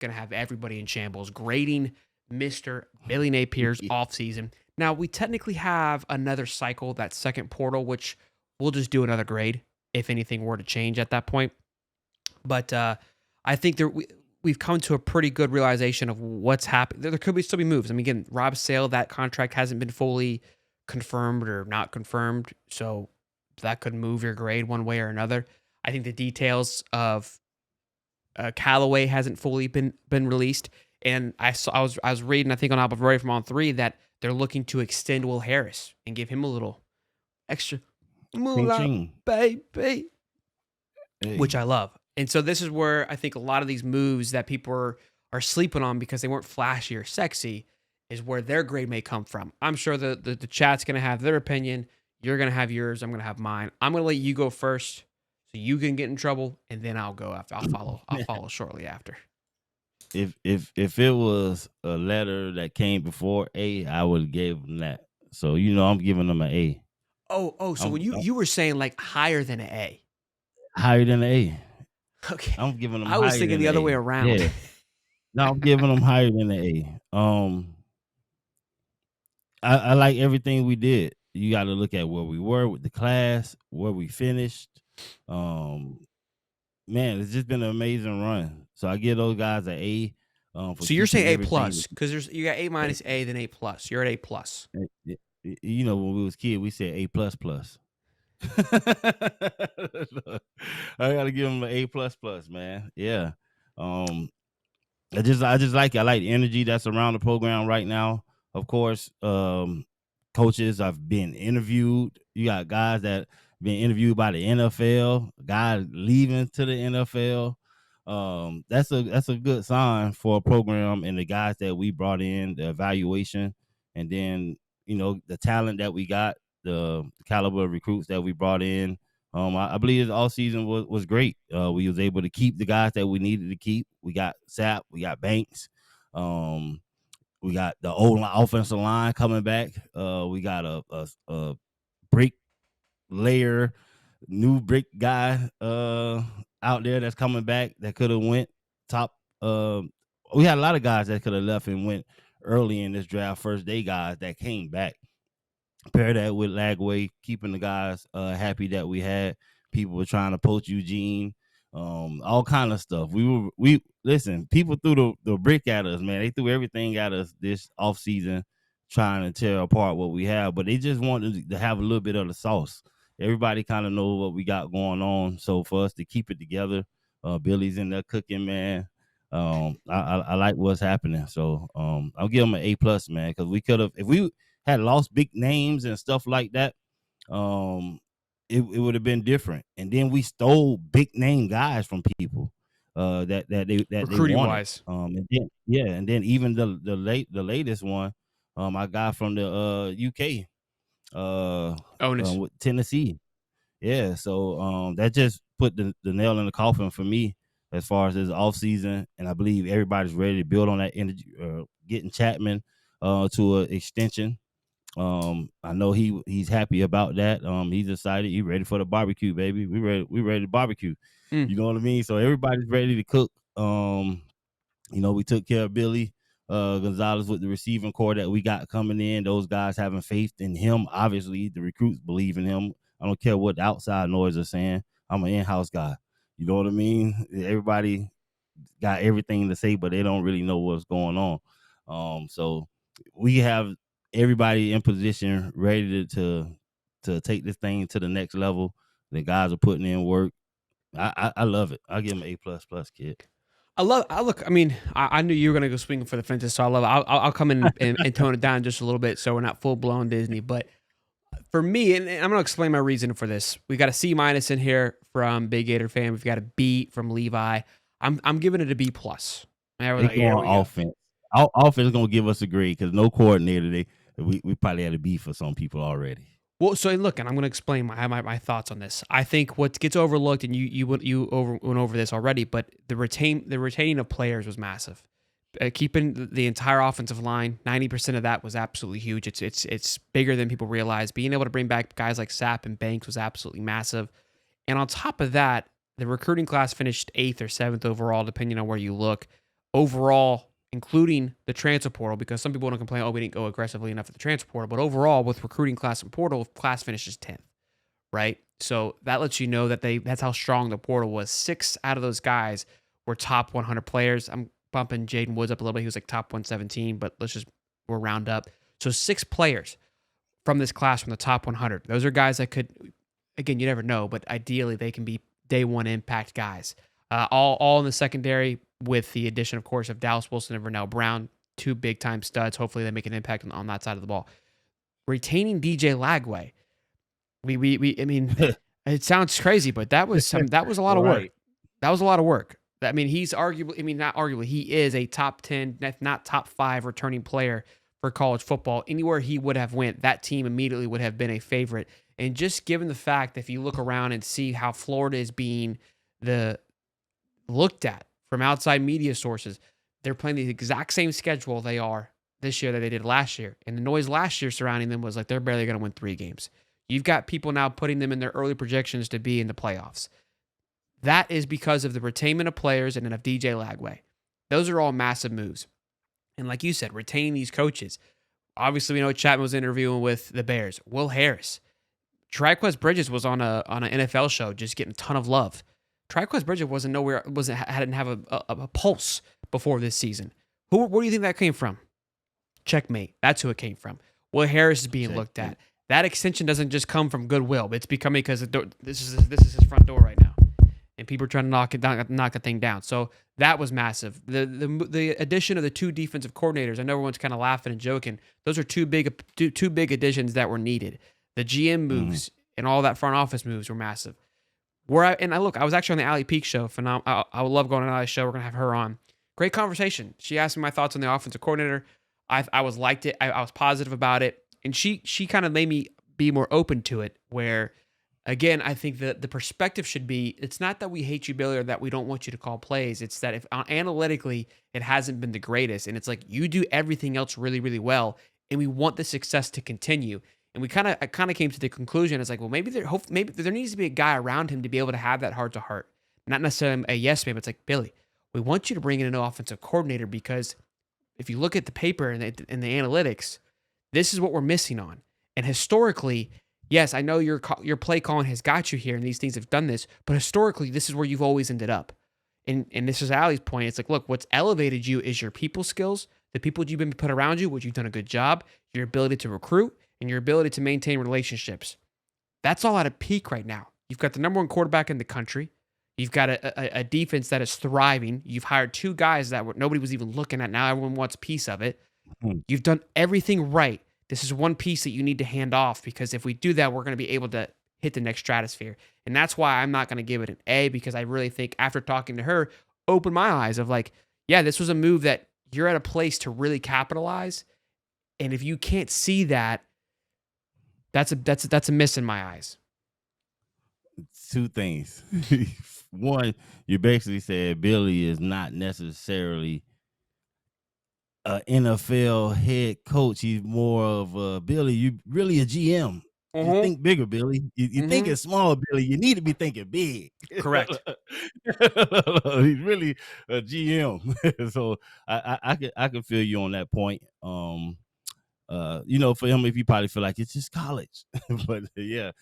going to have everybody in shambles, grading Mr. Billy Napier's offseason. Now, we technically have another cycle, that second portal, which we'll just do another grade if anything were to change at that point. But I think we've come to a pretty good realization of what's happened. There could still be moves. I mean, again, Rob Sale, that contract hasn't been fully confirmed or not confirmed, so that could move your grade one way or another. I think the details of Callaway hasn't fully been released, and I was reading, I think on Alpha from On 3 that they're looking to extend Will Harris and give him a little extra moolah, baby, which I love. And so this is where I think a lot of these moves that people are sleeping on because they weren't flashy or sexy is where their grade may come from. I'm sure the chat's going to have their opinion. You're going to have yours. I'm going to have mine. I'm going to let you go first so you can get in trouble, and then I'll go after. I'll follow shortly after. If it was a letter that came before A, I would have gave them that. So, I'm giving them an A. So when you were saying like higher than an A. Higher than an A. Okay. I'm giving them I was thinking the other way around. Yeah. No, I'm giving them higher than an A. I like everything we did. You got to look at where we were with the class, where we finished. Man, it's just been an amazing run. So I give those guys an A. So you're saying A plus because you got A minus A then A plus. You're at A plus. When we was kids, we said A plus plus. I gotta give them an A plus plus, man. Yeah. I just like it. I like the energy that's around the program right now. Of course, coaches have been interviewed. You got guys that been interviewed by the NFL, guys leaving to the NFL. That's a good sign for a program and the guys that we brought in, the evaluation, and then the talent that we got, the caliber of recruits that we brought in. I believe this all season was great. We was able to keep the guys that we needed to keep. We got Sapp, we got Banks, we got the old offensive line coming back. We got a brick layer, new brick guy out there that's coming back that could have went top. We had a lot of guys that could have left and went early in this draft, first day guys that came back. Pair that with Lagway, keeping the guys happy that we had. People were trying to poach Eugene, all kind of stuff. We listen. People threw the brick at us, man. They threw everything at us this offseason, trying to tear apart what we have. But they just wanted to have a little bit of the sauce. Everybody kind of knows what we got going on. So for us to keep it together, Billy's in there cooking, man. I like what's happening. So I'll give them an A plus, man, because we could have, if we had lost big names and stuff like that, it would have been different. And then we stole big name guys from people that recruiting they wise. And then even the latest one, I got from the UK, with Tennessee. Yeah, so that just put the nail in the coffin for me as far as this offseason, and I believe everybody's ready to build on that energy, getting Chapman to an extension. I know he's happy about that. He's excited. He's ready for the barbecue, baby. We ready to barbecue. You know what I mean? So everybody's ready to cook. We took care of Billy Gonzalez with the receiving core that we got coming in. Those guys having faith in him. Obviously, the recruits believe in him. I don't care what the outside noise are saying. I'm an in-house guy. You know what I mean? Everybody got everything to say, but they don't really know what's going on. So we have everybody in position ready to take this thing to the next level. The guys are putting in work. I love it. I'll give them an A++, kid. I knew you were gonna go swinging for the fences, so I love it. I'll come in and tone it down just a little bit, so we're not full blown Disney. But for me, and I'm gonna explain my reason for this. We got a C- in here from Big Gator fan. We've got a B from Levi. I'm giving it a B+. Offense. Our offense is gonna give us a grade because no coordinator. We probably had a B for some people already. Well, so look, and I'm going to explain my thoughts on this. I think what gets overlooked, and you went over this already, but the retaining of players was massive. Keeping the entire offensive line, 90% of that was absolutely huge. It's bigger than people realize. Being able to bring back guys like Sapp and Banks was absolutely massive. And on top of that, the recruiting class finished 8th or 7th overall, depending on where you look. overall, including the transfer portal, because some people want to complain, oh, we didn't go aggressively enough at the transfer portal. But overall, with recruiting class and portal, class finishes 10th, right? So that lets you know that that's how strong the portal was. 6 out of those guys were top 100 players. I'm bumping Jaden Woods up a little bit. He was like top 117, but we'll round up. So 6 players from this class from the top 100. Those are guys that could, again, you never know, but ideally they can be day one impact guys. All in the secondary with the addition, of course, of Dallas Wilson and Vernell Brown, 2 big-time studs. Hopefully they make an impact on that side of the ball. Retaining DJ Lagway. I mean, it sounds crazy, but that was a lot of work. Right. That was a lot of work. I mean, he's arguably, I mean, not arguably, he is a top 10, if not top 5 returning player for college football. Anywhere he would have went, that team immediately would have been a favorite. And just given the fact that if you look around and see how Florida is being looked at from outside media sources, they're playing the exact same schedule they are this year that they did last year. And the noise last year surrounding them was like they're barely going to win 3 games. You've got people now putting them in their early projections to be in the playoffs. That is because of the retainment of players and then of DJ Lagway. Those are all massive moves. And like you said, retaining these coaches. Obviously, we know Chapman was interviewing with the Bears. Will Harris. Triquez Bridges was on an NFL show just getting a ton of love. Triquez Bridges hadn't have a pulse before this season. Where do you think that came from? Checkmate. That's who it came from. Will Harris is being looked at. That extension doesn't just come from goodwill. It's becoming because this is his front door right now, and people are trying to knock the thing down. So that was massive. The addition of the 2 defensive coordinators. I know everyone's kind of laughing and joking. Those are two big additions that were needed. The GM moves and all that front office moves were massive. I was actually on the Allie Peak show. I would love going on Allie's show. We're gonna have her on. Great conversation. She asked me my thoughts on the offensive coordinator. I liked it. I was positive about it. And she kind of made me be more open to it, where, again, I think that the perspective should be, it's not that we hate you, Billy, or that we don't want you to call plays. It's that if analytically it hasn't been the greatest, and it's like you do everything else really, really well, and we want the success to continue. And I kind of came to the conclusion, it's like, well, maybe there needs to be a guy around him to be able to have that heart to heart. Not necessarily a yes man, but it's like, Billy, we want you to bring in an offensive coordinator because if you look at the paper and the analytics, this is what we're missing on. And historically, yes, I know your play calling has got you here and these things have done this, but historically, this is where you've always ended up. And this is Allie's point. It's like, look, what's elevated you is your people skills, the people you've been put around you, which you've done a good job, your ability to recruit, and your ability to maintain relationships. That's all at a peak right now. You've got the number 1 quarterback in the country. You've got a defense that is thriving. You've hired 2 guys that nobody was even looking at. Now everyone wants a piece of it. You've done everything right. This is one piece that you need to hand off, because if we do that, we're going to be able to hit the next stratosphere. And that's why I'm not going to give it an A, because I really think after talking to her, opened my eyes of like, yeah, this was a move that you're at a place to really capitalize. And if you can't see that, that's a miss in my eyes. 2 things. One, you basically said Billy is not necessarily an NFL head coach. He's more of a Billy. You really a GM. You think bigger, Billy. You thinking small, Billy. You need to be thinking big. Correct. He's really a GM. So I can feel you on that point. For him, if you probably feel like it's just college, but yeah.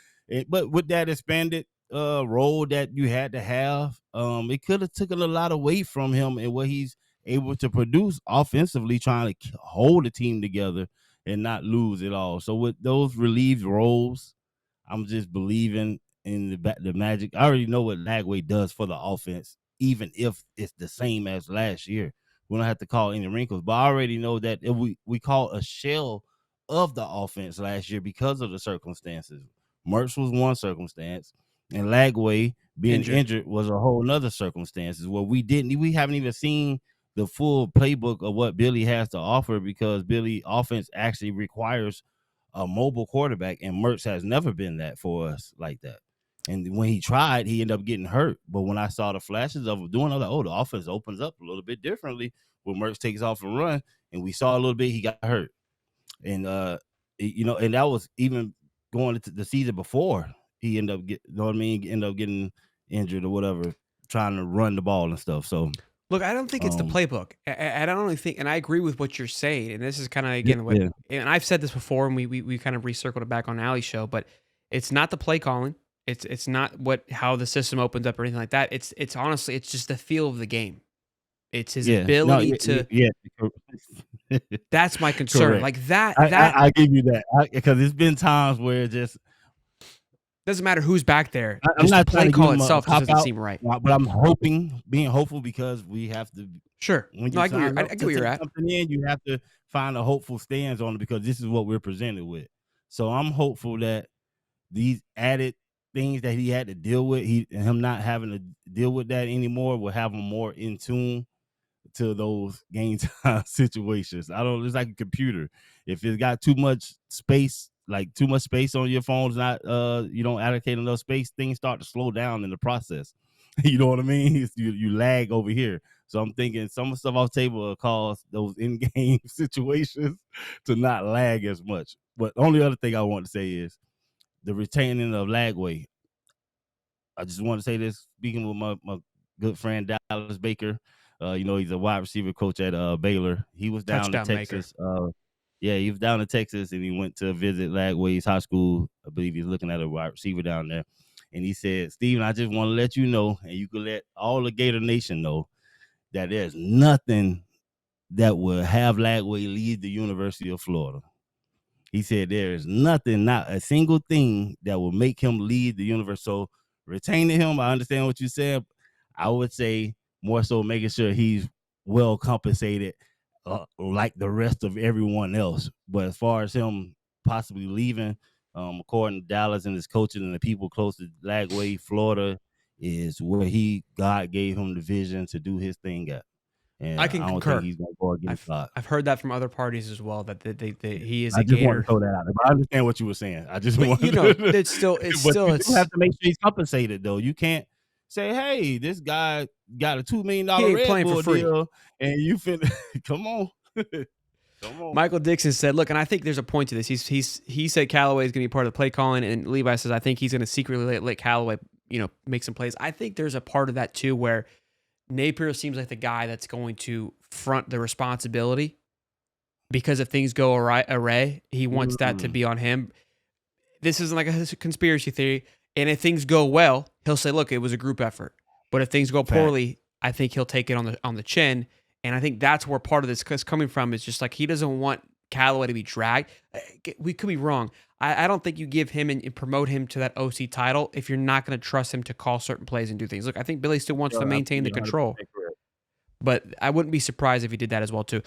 But with that expanded role that you had to have, it could have taken a lot of weight from him and what he's able to produce offensively, trying to hold the team together and not lose it all. So with those relieved roles, I'm just believing in the magic. I already know what Lagway does for the offense, even if it's the same as last year. We don't have to call any wrinkles, but I already know that if we call a shell of the offense last year because of the circumstances. Mertz was one circumstance, and Lagway being injured was a whole nother circumstances where we haven't even seen the full playbook of what Billy has to offer, because Billy offense actually requires a mobile quarterback, and Mertz has never been that for us like that. And when he tried, he ended up getting hurt. But when I saw the flashes of doing, I was like, the offense opens up a little bit differently when Mertz takes off and run. And we saw a little bit, he got hurt. And and that was even going into the season before he ended up getting injured or whatever, trying to run the ball and stuff. So Look, I don't think it's the Um, playbook. I don't really think, and I agree with what you're saying. And this is kind of yeah, again what, yeah, and I've said this before, and we kind of recircled it back on Ali's show. But it's not the play calling. It's not what how the system opens up or anything like that. It's honestly it's just the feel of the game. It's his yeah. No, ability yeah, to. yeah. That's my concern. Correct. Like that I give you that because it's been times where it just doesn't matter who's back there. I'm Just the not trying play to give call him a itself just cop doesn't out, seem right. but I'm being hopeful because we have to. Sure. When No, you I get where sign I up get to where you're take at. something in, you have to find a hopeful stance on it because this is what we're presented with. So I'm hopeful that these added things that he had to deal with, him not having to deal with that anymore, will have him more in tune to those game time situations. I don't. It's like a computer. If it's got too much space, like too much space on your phone, not you don't allocate enough space, things start to slow down in the process. You know what I mean? You lag over here. So I'm thinking some of the stuff off the table will cause those in-game situations to not lag as much. But the only other thing I want to say is the retaining of Lagway. I just want to say this, speaking with my good friend Dallas Baker. He's a wide receiver coach at Baylor. He was down to Touchdown maker. Texas. Yeah, he was down to Texas and he went to visit Lagway's high school. I believe he's looking at a wide receiver down there. And he said, Steven, I just want to let you know, and you can let all the Gator Nation know that there's nothing that will have Lagway leave the University of Florida. He said there is nothing, not a single thing that will make him leave the universe. So retaining him, I understand what you said. I would say more so making sure he's well compensated, like the rest of everyone else. But as far as him possibly leaving, according to Dallas and his coaching and the people close to Lagway, Florida, is where God gave him the vision to do his thing at. And I can I don't think concur. he's gonna go against God. I've heard that from other parties as well that he is I a just want to Gator. throw that out there. But I understand what you were saying. I just But want you know, to, it's but still you do have to make sure he's compensated though. You can't say, hey, this guy got a $2 million he ain't Red playing for Bull free. deal, and you come on. Come on. Michael Dixon said, "Look, and I think there's a point to this. He said Callaway is going to be part of the play calling, and Levi says I think he's going to secretly let Callaway, make some plays. I think there's a part of that too where Napier seems like the guy that's going to front the responsibility because if things go array, he wants that to be on him. This isn't like a conspiracy theory, and if things go well, he'll say, look, it was a group effort. But if things go poorly, I think he'll take it on the chin." And I think that's where part of this is coming from is just like he doesn't want Callaway to be dragged. We could be wrong. I don't think you give him and promote him to that OC title if you're not going to trust him to call certain plays and do things. Look, I think Billy still wants to maintain the control, but I wouldn't be surprised if he did that as well too.